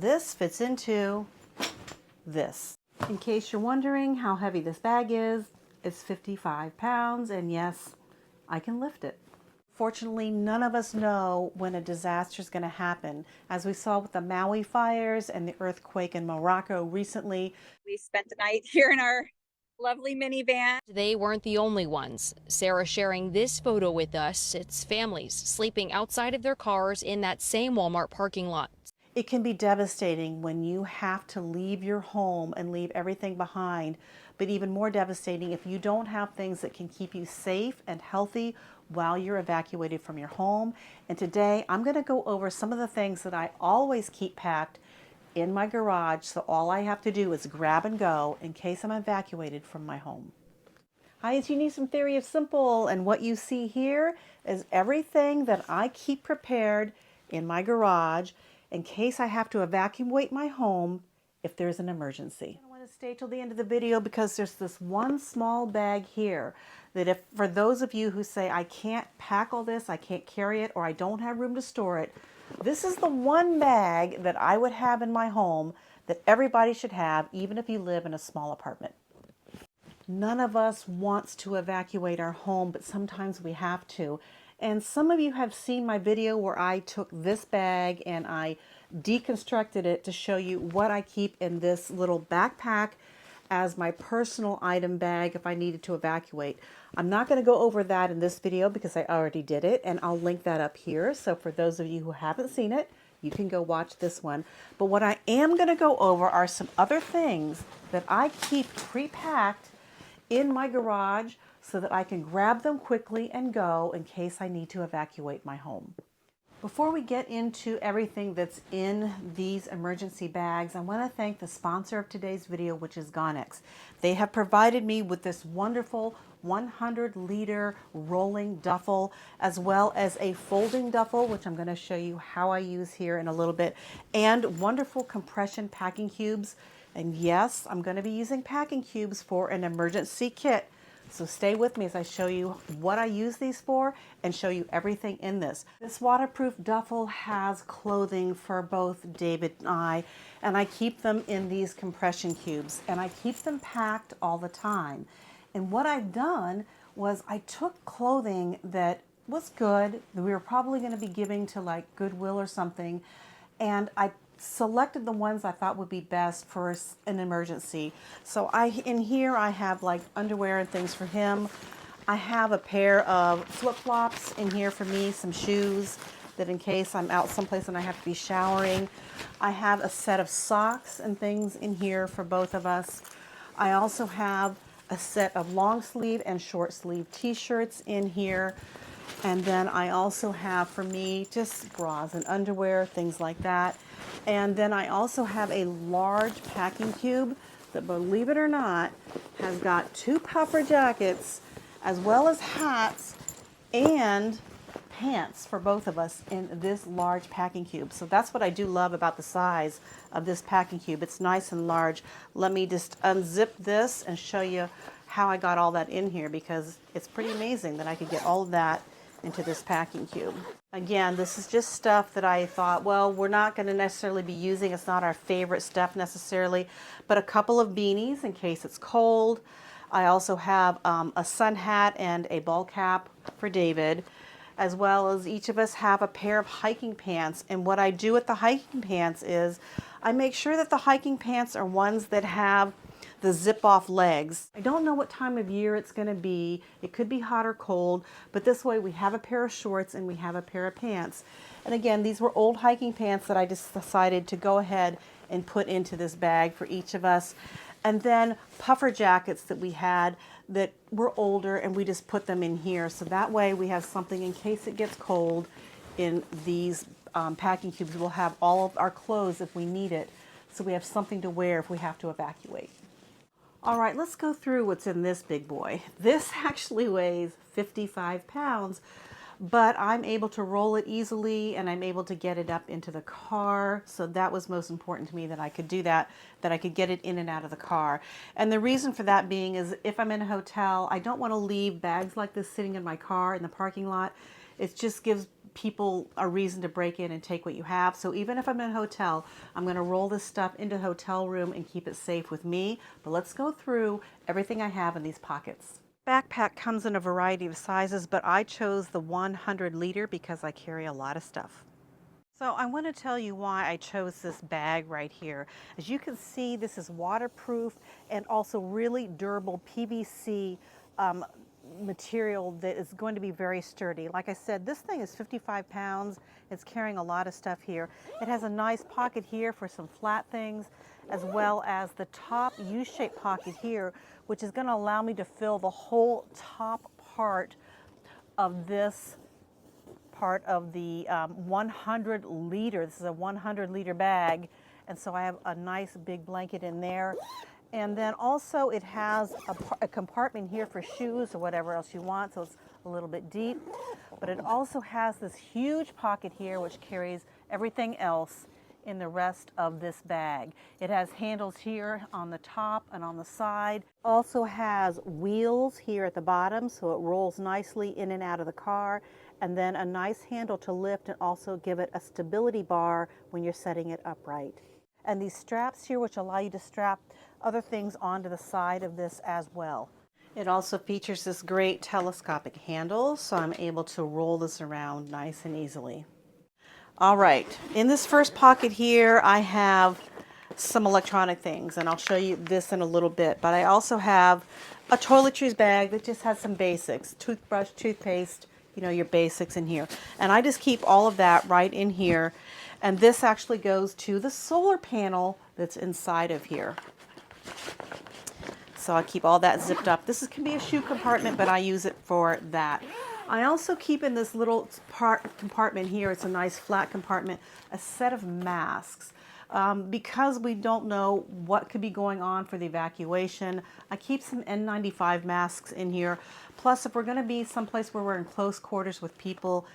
this fits into this. In case you're wondering how heavy this bag is, it's 55 pounds, and yes, I can lift it. Fortunately, none of us know when a disaster is going to happen. As we saw with the Maui fires and the earthquake in Morocco recently, we spent the night here in our lovely minivan. They weren't the only ones. Sarah sharing this photo with us. It's families sleeping outside of their cars in that same Walmart parking lot. It can be devastating when you have to leave your home and leave everything behind, but even more devastating if you don't have things that can keep you safe and healthy while you're evacuated from your home. And today I'm going to go over some of the things that I always keep packed in my garage, so all I have to do is grab and go in case I'm evacuated from my home. Hi, it's Unique from Theory of Simple, and what you see here is everything that I keep prepared in my garage in case I have to evacuate my home if there's an emergency. I want to stay till the end of the video because there's this one small bag here that if for those of you who say I can't pack all this, I can't carry it, or I don't have room to store it, this is the one bag that I would have in my home that everybody should have, even if you live in a small apartment. None of us wants to evacuate our home, but sometimes we have to. And some of you have seen my video where I took this bag and I deconstructed it to show you what I keep in this little backpack as my personal item bag if I needed to evacuate. I'm not going to go over that in this video because I already did it, and I'll link that up here. So for those of you who haven't seen it, you can go watch this one. But what I am going to go over are some other things that I keep pre-packed in my garage so that I can grab them quickly and go in case I need to evacuate my home. Before we get into everything that's in these emergency bags, I want to thank the sponsor of today's video, which is Gonex. They have provided me with this wonderful 100-liter rolling duffel, as well as a folding duffel, which I'm going to show you how I use here in a little bit, and wonderful compression packing cubes. And yes, I'm going to be using packing cubes for an emergency kit. So stay with me as I show you what I use these for and show you everything in this. This waterproof duffel has clothing for both David and I keep them in these compression cubes, and I keep them packed all the time. And what I've done was I took clothing that was good, that we were probably going to be giving to like Goodwill or something, and I selected the ones I thought would be best for an emergency. So in here I have like underwear and things for him. I have a pair of flip-flops in here for me, some shoes that in case I'm out someplace and I have to be showering. I have a set of socks and things in here for both of us. I also have a set of long sleeve and short sleeve t-shirts in here. And then I also have for me just bras and underwear, things like that. And then I also have a large packing cube that, believe it or not, has got 2 puffer jackets as well as hats and pants for both of us in this large packing cube. So that's what I do love about the size of this packing cube. It's nice and large. Let me just unzip this and show you how I got all that in here, because it's pretty amazing that I could get all of that into this packing cube. Again, this is just stuff that I thought, well, we're not going to necessarily be using. It's not our favorite stuff necessarily, but a couple of beanies in case it's cold. I also have a sun hat and a ball cap for David, as well as each of us have a pair of hiking pants. And what I do with the hiking pants is I make sure that the hiking pants are ones that have the zip-off legs. I don't know what time of year it's going to be. It could be hot or cold, but this way we have a pair of shorts and we have a pair of pants. And again, these were old hiking pants that I just decided to go ahead and put into this bag for each of us. And then puffer jackets that we had that were older, and we just put them in here. So that way we have something in case it gets cold in these packing cubes. We'll have all of our clothes if we need it. So we have something to wear if we have to evacuate. All right, let's go through what's in this big boy. This actually weighs 55 pounds, but I'm able to roll it easily and I'm able to get it up into the car. So that was most important to me, that I could do that I could get it in and out of the car. And the reason for that being is if I'm in a hotel, I don't want to leave bags like this sitting in my car in the parking lot. It just gives people a reason to break in and take what you have. So even if I'm in a hotel, I'm going to roll this stuff into the hotel room and keep it safe with me. But let's go through everything I have in these pockets. Backpack comes in a variety of sizes, but I chose the 100 liter because I carry a lot of stuff. So I want to tell you why I chose this bag right here. As you can see, this is waterproof and also really durable PVC material that is going to be very sturdy. Like I said, this thing is 55 pounds. It's carrying a lot of stuff here. It has a nice pocket here for some flat things, as well as the top U-shaped pocket here, which is going to allow me to fill the whole top part of this part of the 100 liter. This is a 100 liter bag, and so I have a nice big blanket in there. And then also it has a compartment here for shoes or whatever else you want, so it's a little bit deep. But it also has this huge pocket here which carries everything else in the rest of this bag. It has handles here on the top and on the side. Also has wheels here at the bottom, so it rolls nicely in and out of the car. And then a nice handle to lift and also give it a stability bar when you're setting it upright. And these straps here, which allow you to strap other things onto the side of this as well. It also features this great telescopic handle, so I'm able to roll this around nice and easily. All right, in this first pocket here, I have some electronic things, and I'll show you this in a little bit, but I also have a toiletries bag that just has some basics, toothbrush, toothpaste, you know, your basics in here. And I just keep all of that right in here. And this actually goes to the solar panel that's inside of here. So I keep all that zipped up. This can be a shoe compartment, but I use it for that. I also keep in this little compartment here, it's a nice flat compartment, a set of masks. Because we don't know what could be going on for the evacuation, I keep some N95 masks in here. Plus, if we're going to be someplace where we're in close quarters with people,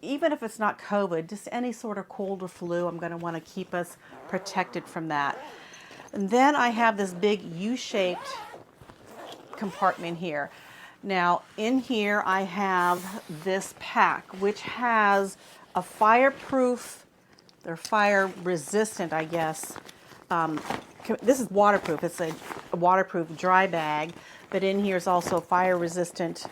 even if it's not COVID, just any sort of cold or flu, I'm going to want to keep us protected from that. And then I have this big U-shaped compartment here. Now, in here I have this pack, which has a fireproof, they're fire resistant, I guess. This is waterproof. It's a waterproof dry bag, but in here is also a fire resistant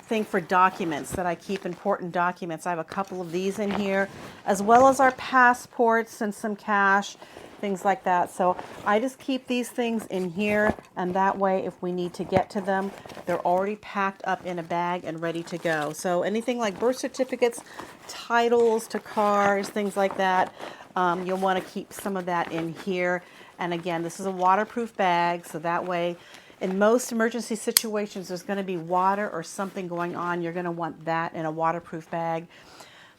thing for documents that I keep, important documents. I have a couple of these in here, as well as our passports and some cash, things like that. So I just keep these things in here, and that way if we need to get to them, they're already packed up in a bag and ready to go. So anything like birth certificates, titles to cars, things like that, you'll want to keep some of that in here. And again, this is a waterproof bag, so that way in most emergency situations there's going to be water or something going on. You're going to want that in a waterproof bag.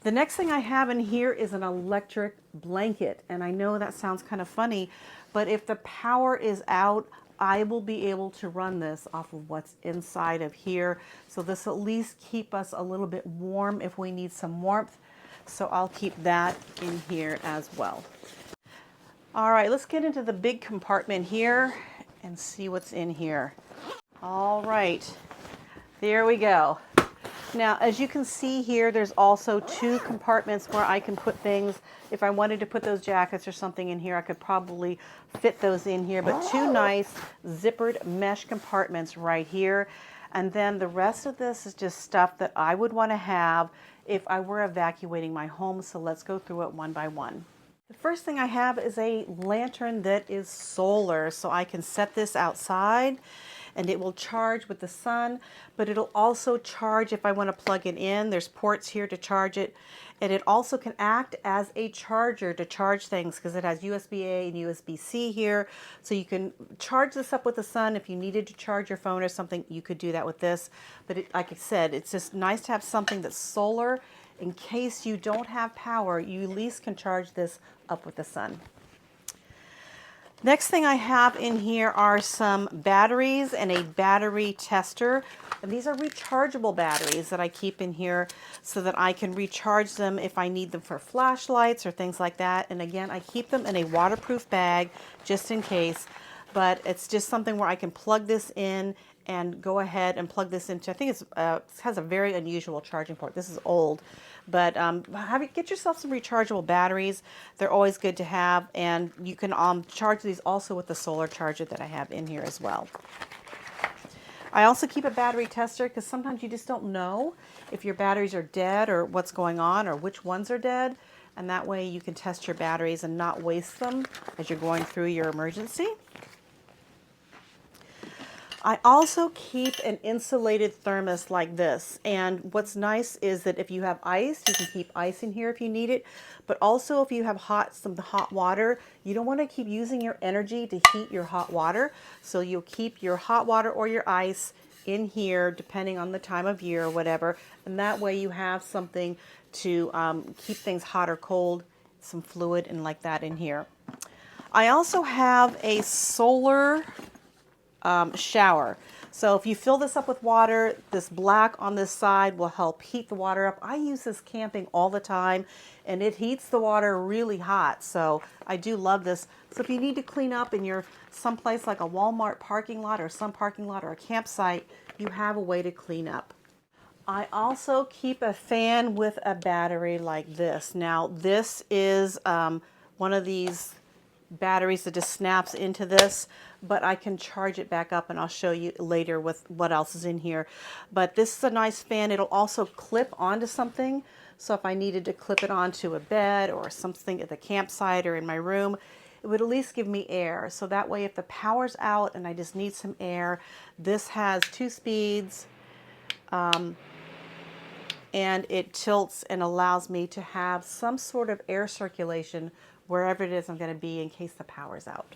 The next thing I have in here is an electric blanket, and I know that sounds kind of funny, but if the power is out, I will be able to run this off of what's inside of here. So this will at least keep us a little bit warm if we need some warmth. So I'll keep that in here as well. All right, let's get into the big compartment here and see what's in here. All right, there we go. Now, as you can see here, there's also two compartments where I can put things. If I wanted to put those jackets or something in here, I could probably fit those in here, but two nice zippered mesh compartments right here. And then the rest of this is just stuff that I would want to have if I were evacuating my home. So let's go through it one by one. The first thing I have is a lantern that is solar, so I can set this outside and it will charge with the sun, but it'll also charge if I want to plug it in. There's ports here to charge it, and it also can act as a charger to charge things because it has USBA and USBC here, so you can charge this up with the sun. If you needed to charge your phone or something, you could do that with this. But like I said, it's just nice to have something that's solar in case you don't have power. You at least can charge this up with the sun. Next thing I have in here are some batteries and a battery tester. And these are rechargeable batteries that I keep in here so that I can recharge them if I need them for flashlights or things like that. And again, I keep them in a waterproof bag just in case, but it's just something where I can plug this in and go ahead and plug this into, I think it has a very unusual charging port. This is old, but get yourself some rechargeable batteries. They're always good to have, and you can charge these also with the solar charger that I have in here as well. I also keep a battery tester because sometimes you just don't know if your batteries are dead or what's going on or which ones are dead. And that way you can test your batteries and not waste them as you're going through your emergency. I also keep an insulated thermos like this. And what's nice is that if you have ice, you can keep ice in here if you need it. But also if you have some hot water, you don't want to keep using your energy to heat your hot water. So you'll keep your hot water or your ice in here depending on the time of year or whatever. And that way you have something to keep things hot or cold, some fluid and like that in here. I also have a solar shower. So if you fill this up with water, this black on this side will help heat the water up. I use this camping all the time and it heats the water really hot. So I do love this. So if you need to clean up and you're someplace like a Walmart parking lot or some parking lot or a campsite, you have a way to clean up. I also keep a fan with a battery like this. Now this is one of these batteries that just snaps into this, but I can charge it back up and I'll show you later with what else is in here. But this is a nice fan. It'll also clip onto something. So if I needed to clip it onto a bed or something at the campsite or in my room, it would at least give me air. So that way if the power's out and I just need some air, this has 2 speeds, and it tilts and allows me to have some sort of air circulation wherever it is I'm going to be in case the power's out.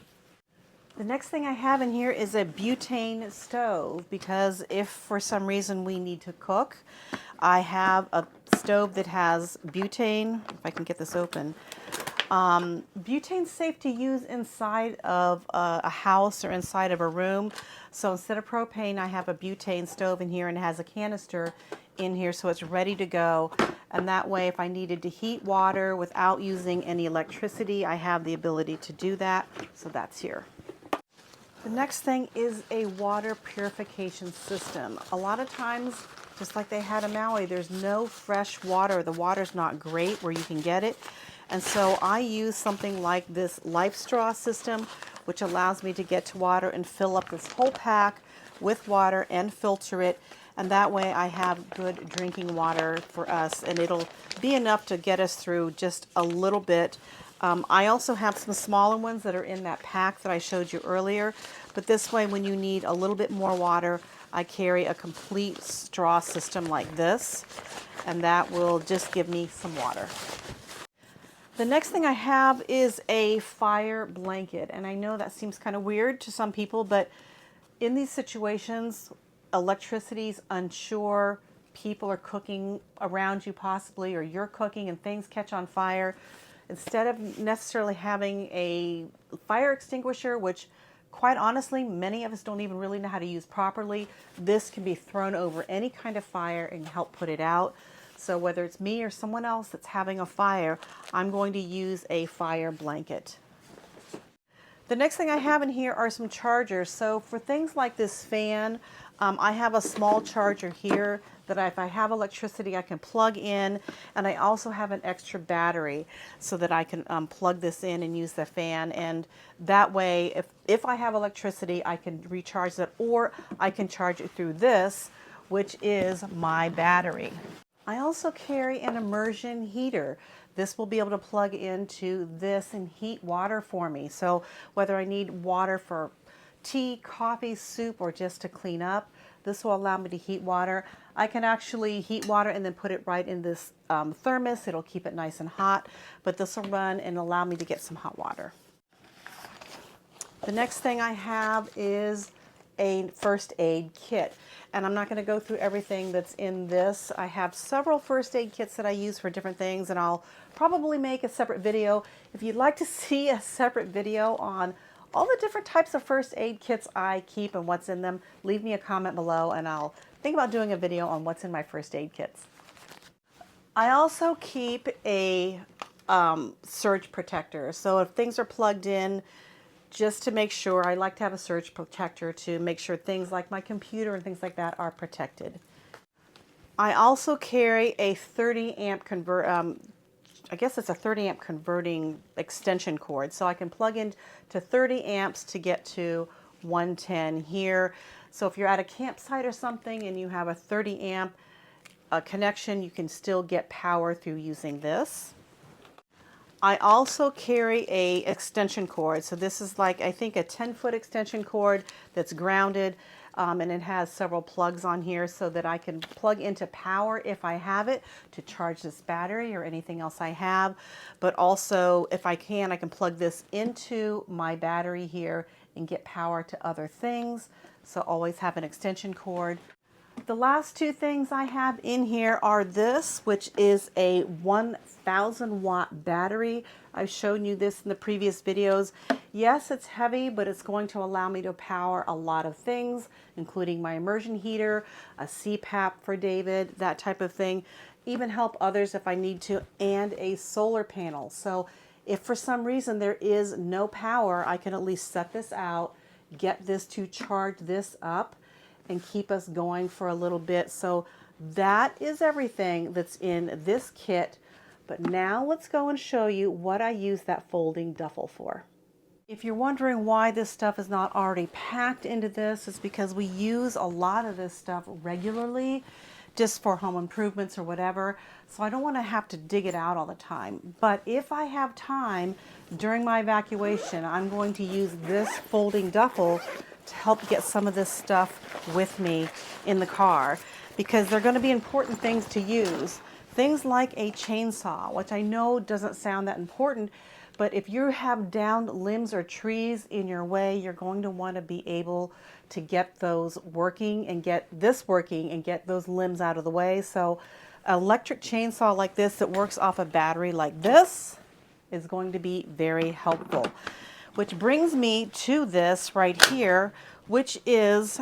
The next thing I have in here is a butane stove, because if for some reason we need to cook, I have a stove that has butane. If I can get this open. Butane's safe to use inside of a house or inside of a room. So instead of propane, I have a butane stove in here and it has a canister in here so it's ready to go. And that way if I needed to heat water without using any electricity, I have the ability to do that. So that's here. The next thing is a water purification system. A lot of times, just like they had in Maui, there's no fresh water. The water's not great where you can get it. And so I use something like this LifeStraw system, which allows me to get to water and fill up this whole pack with water and filter it. And that way I have good drinking water for us, and it'll be enough to get us through just a little bit. I also have some smaller ones that are in that pack that I showed you earlier. But this way, when you need a little bit more water, I carry a complete straw system like this, and that will just give me some water. The next thing I have is a fire blanket, and I know that seems kind of weird to some people, but in these situations, electricity's unsure, people are cooking around you possibly, or you're cooking and things catch on fire. Instead of necessarily having a fire extinguisher, which quite honestly, many of us don't even really know how to use properly, this can be thrown over any kind of fire and help put it out. So whether it's me or someone else that's having a fire, I'm going to use a fire blanket. The next thing I have in here are some chargers. So for things like this fan, I have a small charger here that if I have electricity, I can plug in, and I also have an extra battery so that I can plug this in and use the fan. And that way, if I have electricity, I can recharge it, or I can charge it through this, which is my battery. I also carry an immersion heater. This will be able to plug into this and heat water for me. So whether I need water for tea, coffee, soup, or just to clean up, this will allow me to heat water. I can actually heat water and then put it right in this thermos. It'll keep it nice and hot, but this will run and allow me to get some hot water. The next thing I have is a first aid kit. And I'm not going to go through everything that's in this. I have several first aid kits that I use for different things, and I'll probably make a separate video. If you'd like to see a separate video on all the different types of first aid kits I keep and what's in them, leave me a comment below and I'll think about doing a video on what's in my first aid kits. I also keep a surge protector. So if things are plugged in just to make sure. I like to have a surge protector to make sure things like my computer and things like that are protected. I also carry a 30 amp I guess it's a 30 amp converting extension cord, so I can plug in to 30 amps to get to 110 here. So if you're at a campsite or something and you have a 30 amp connection, you can still get power through using this. I also carry a extension cord. So this is like, I think, a 10-foot extension cord that's grounded, and it has several plugs on here so that I can plug into power if I have it to charge this battery or anything else I have. But also, if I can plug this into my battery here and get power to other things. So always have an extension cord. The last two things I have in here are this, which is a 1000 watt battery. I've shown you this in the previous videos. Yes, it's heavy, but it's going to allow me to power a lot of things, including my immersion heater, a CPAP for David, that type of thing. Even help others if I need to, and a solar panel. So if for some reason there is no power, I can at least set this out, get this to charge this up, and keep us going for a little bit. So that is everything that's in this kit. But now let's go and show you what I use that folding duffel for. If you're wondering why this stuff is not already packed into this, it's because we use a lot of this stuff regularly just for home improvements or whatever. So I don't want to have to dig it out all the time. But if I have time during my evacuation, I'm going to use this folding duffel to help get some of this stuff with me in the car, because they're going to be important things to use. Things like a chainsaw, which I know doesn't sound that important, but if you have downed limbs or trees in your way, you're going to want to be able to get those working and get this working and get those limbs out of the way. So an electric chainsaw like this that works off a battery like this is going to be very helpful. Which brings me to this right here, which is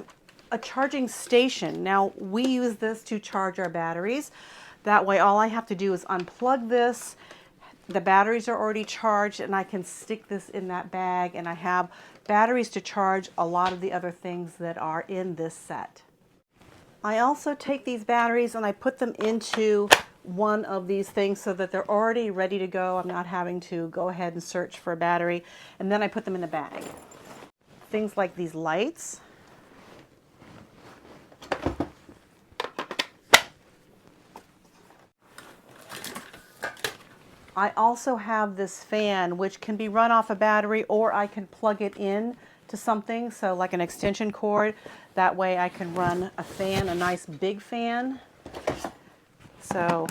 a charging station. Now, we use this to charge our batteries. That way, all I have to do is unplug this. The batteries are already charged, and I can stick this in that bag, and I have batteries to charge a lot of the other things that are in this set. I also take these batteries and I put them into one of these things so that they're already ready to go. I'm not having to go ahead and search for a battery, and then I put them in a bag. Things like these lights. I also have this fan, which can be run off a battery, or I can plug it in to something, so like an extension cord. That way I can run a fan, a nice big fan. So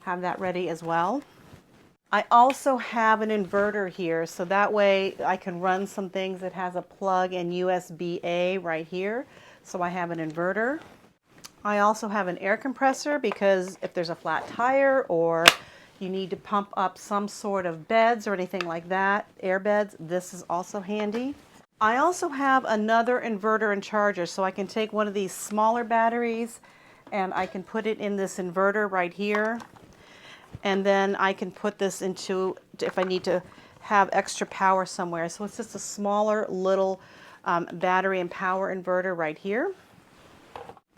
have that ready as well. I also have an inverter here, so that way I can run some things that has a plug and USBA right here. So I have an inverter. I also have an air compressor, because if there's a flat tire or you need to pump up some sort of beds or anything like that, air beds, this is also handy. I also have another inverter and charger, so I can take one of these smaller batteries and I can put it in this inverter right here. And then I can put this into, if I need to have extra power somewhere. So it's just a smaller little battery and power inverter right here.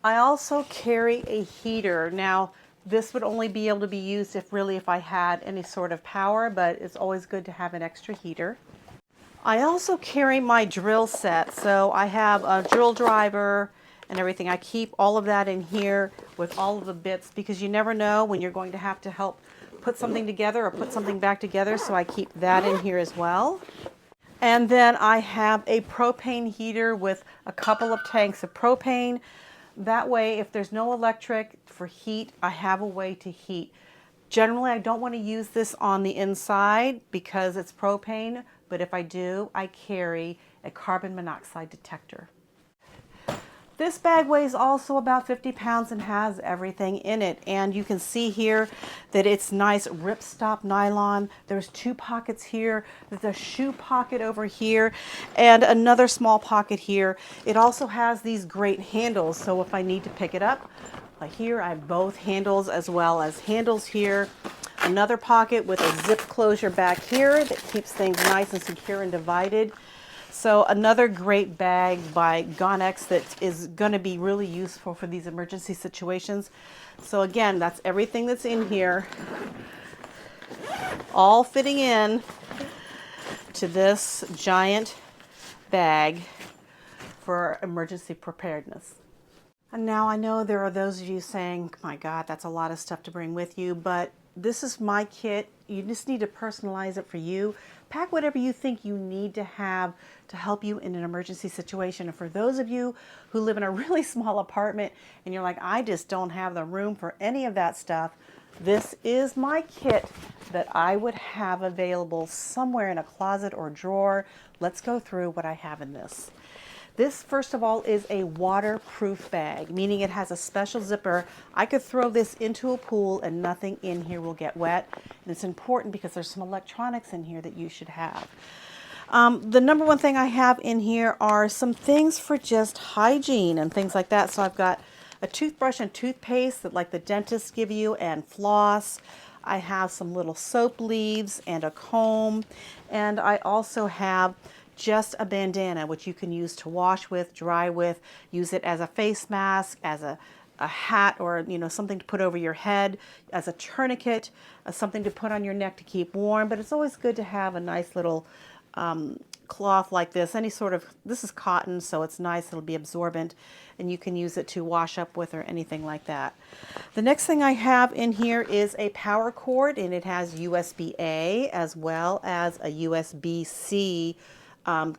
I also carry a heater. Now, this would only be able to be used if I had any sort of power, but it's always good to have an extra heater. I also carry my drill set. So I have a drill driver and everything. I keep all of that in here with all of the bits, because you never know when you're going to have to help put something together or put something back together. So I keep that in here as well. And then I have a propane heater with a couple of tanks of propane. That way, if there's no electric for heat, I have a way to heat. Generally, I don't want to use this on the inside because it's propane, but if I do, I carry a carbon monoxide detector. This bag weighs also about 50 pounds and has everything in it. And you can see here that it's nice ripstop nylon. There's 2 pockets here. There's a shoe pocket over here and another small pocket here. It also has these great handles. So if I need to pick it up, here I have both handles as well as handles here. Another pocket with a zip closure back here that keeps things nice and secure and divided. So another great bag by Gonex that is going to be really useful for these emergency situations. So again, that's everything that's in here, all fitting in to this giant bag for emergency preparedness. And now I know there are those of you saying, my God, that's a lot of stuff to bring with you, but this is my kit. You just need to personalize it for you. Pack whatever you think you need to have to help you in an emergency situation. And for those of you who live in a really small apartment and you're like, I just don't have the room for any of that stuff, this is my kit that I would have available somewhere in a closet or drawer. Let's go through what I have in this. This, first of all, is a waterproof bag, meaning it has a special zipper. I could throw this into a pool and nothing in here will get wet. And it's important because there's some electronics in here that you should have. The number one thing I have in here are some things for just hygiene and things like that. So I've got a toothbrush and toothpaste that like the dentists give you, and floss. I have some little soap leaves and a comb. And I also have just a bandana, which you can use to wash with, dry with, use it as a face mask, as a hat, or something to put over your head, as a tourniquet, something to put on your neck to keep warm. But it's always good to have a nice little cloth like this. This is cotton, so it's nice, it'll be absorbent, and you can use it to wash up with or anything like that. The next thing I have in here is a power cord, and it has USBA as well as a USBC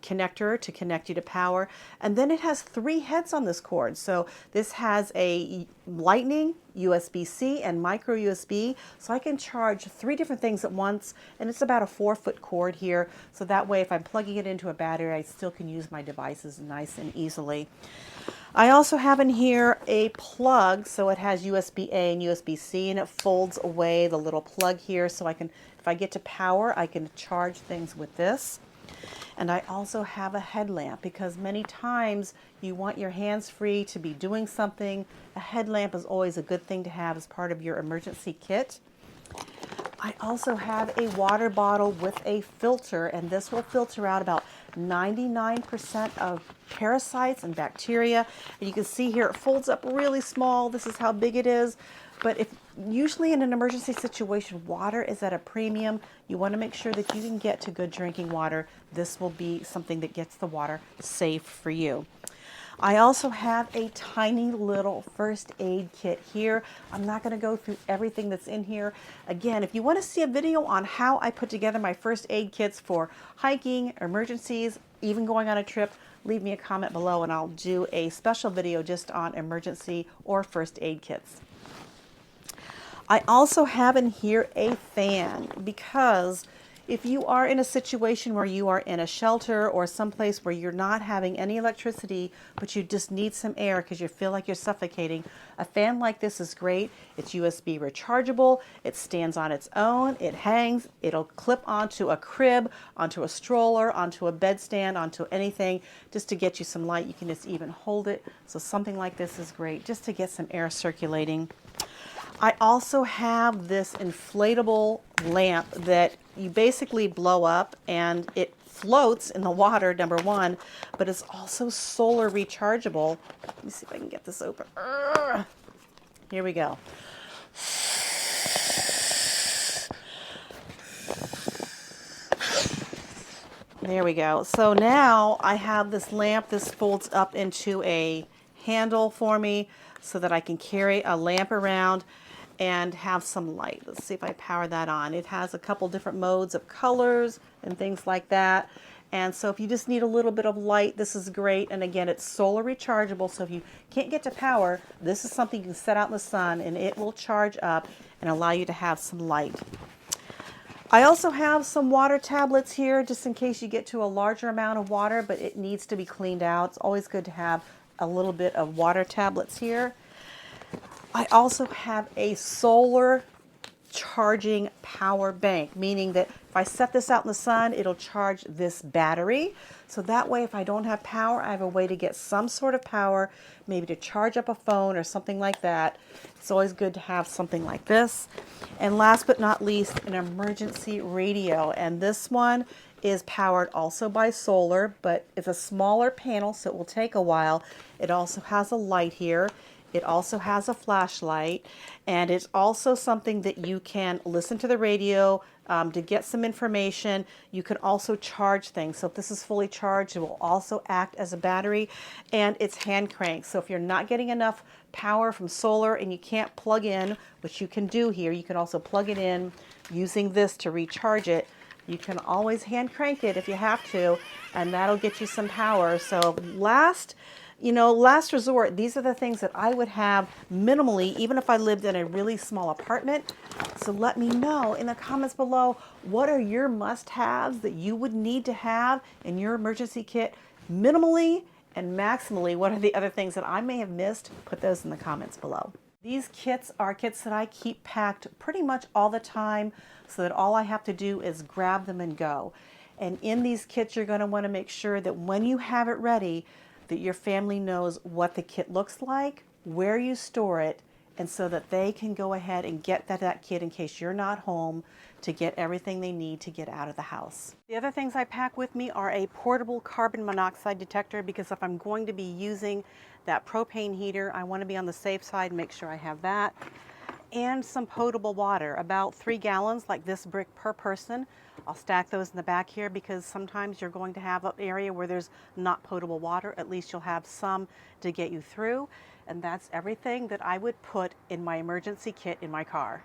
connector to connect you to power. And then it has 3 heads on this cord. So this has a lightning, USBC, and micro USB. So I can charge 3 different things at once. And it's about a 4-foot cord here. So that way, if I'm plugging it into a battery, I still can use my devices nice and easily. I also have in here a plug. So it has USB-A and USB-C, and it folds away the little plug here. So I can, if I get to power, I can charge things with this. And I also have a headlamp, because many times you want your hands free to be doing something. A headlamp is always a good thing to have as part of your emergency kit. I also have a water bottle with a filter, and this will filter out about 99% of parasites and bacteria. And you can see here it folds up really small. This is how big it is. But usually in an emergency situation, water is at a premium. You want to make sure that you can get to good drinking water. This will be something that gets the water safe for you. I also have a tiny little first aid kit here. I'm not going to go through everything that's in here. Again, if you want to see a video on how I put together my first aid kits for hiking, emergencies, even going on a trip, leave me a comment below and I'll do a special video just on emergency or first aid kits. I also have in here a fan, because if you are in a situation where you are in a shelter or someplace where you're not having any electricity, but you just need some air because you feel like you're suffocating, a fan like this is great. It's USB rechargeable. It stands on its own. It hangs. It'll clip onto a crib, onto a stroller, onto a bedstand, onto anything, just to get you some light. You can just even hold it. So something like this is great just to get some air circulating. I also have this inflatable lamp that you basically blow up and it floats in the water, number one, but it's also solar rechargeable. Let me see if I can get this open. Here we go. There we go. So now I have this lamp. This folds up into a handle for me so that I can carry a lamp around and have some light. Let's see if I power that on. It has a couple different modes of colors and things like that. And so if you just need a little bit of light, this is great. And again, it's solar rechargeable. So if you can't get to power, this is something you can set out in the sun and it will charge up and allow you to have some light. I also have some water tablets here just in case you get to a larger amount of water, but it needs to be cleaned out. It's always good to have a little bit of water tablets here. I also have a solar charging power bank, meaning that If I set this out in the sun, it'll charge this battery. So that way, if I don't have power, I have a way to get some sort of power, maybe to charge up a phone or something like that. It's always good to have something like this. And last but not least, an emergency radio. And this one is powered also by solar, but it's a smaller panel, so it will take a while. It also has a light here. It also has a flashlight, and it's also something that you can listen to the radio to get some information. You can also charge things. So if this is fully charged, it will also act as a battery, and it's hand cranked. So if you're not getting enough power from solar and you can't plug in, which you can do here, you can also plug it in using this to recharge it. You can always hand crank it if you have to, and that'll get you some power. So last resort, these are the things that I would have minimally, even if I lived in a really small apartment. So let me know in the comments below, what are your must-haves that you would need to have in your emergency kit minimally, and maximally, what are the other things that I may have missed? Put those in the comments below. These kits are kits that I keep packed pretty much all the time, so that all I have to do is grab them and go. And in these kits, you're going to want to make sure that when you have it ready, that your family knows what the kit looks like, where you store it, and so that they can go ahead and get that kit in case you're not home, to get everything they need to get out of the house. The other things I pack with me are a portable carbon monoxide detector, because if I'm going to be using that propane heater, I want to be on the safe side and make sure I have that. And some potable water, about 3 gallons, like this brick per person. I'll stack those in the back here, because sometimes you're going to have an area where there's not potable water. At least you'll have some to get you through. And that's everything that I would put in my emergency kit in my car.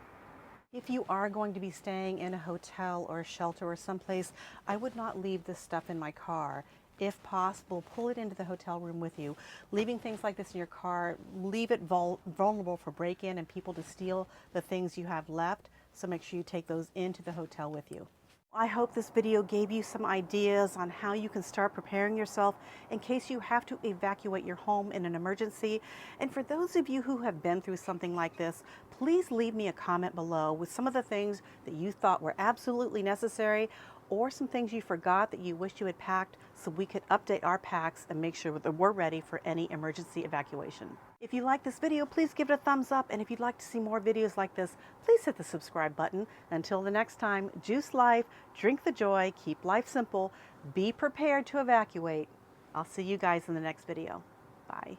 If you are going to be staying in a hotel or a shelter or someplace, I would not leave this stuff in my car. If possible, pull it into the hotel room with you. Leaving things like this in your car, leave it vulnerable for break-in and people to steal the things you have left. So make sure you take those into the hotel with you. I hope this video gave you some ideas on how you can start preparing yourself in case you have to evacuate your home in an emergency. And for those of you who have been through something like this, please leave me a comment below with some of the things that you thought were absolutely necessary, or some things you forgot that you wish you had packed, so we could update our packs and make sure that we're ready for any emergency evacuation. If you like this video, please give it a thumbs up, and if you'd like to see more videos like this, please hit the subscribe button. Until the next time, juice life, drink the joy, keep life simple, be prepared to evacuate. I'll see you guys in the next video. Bye.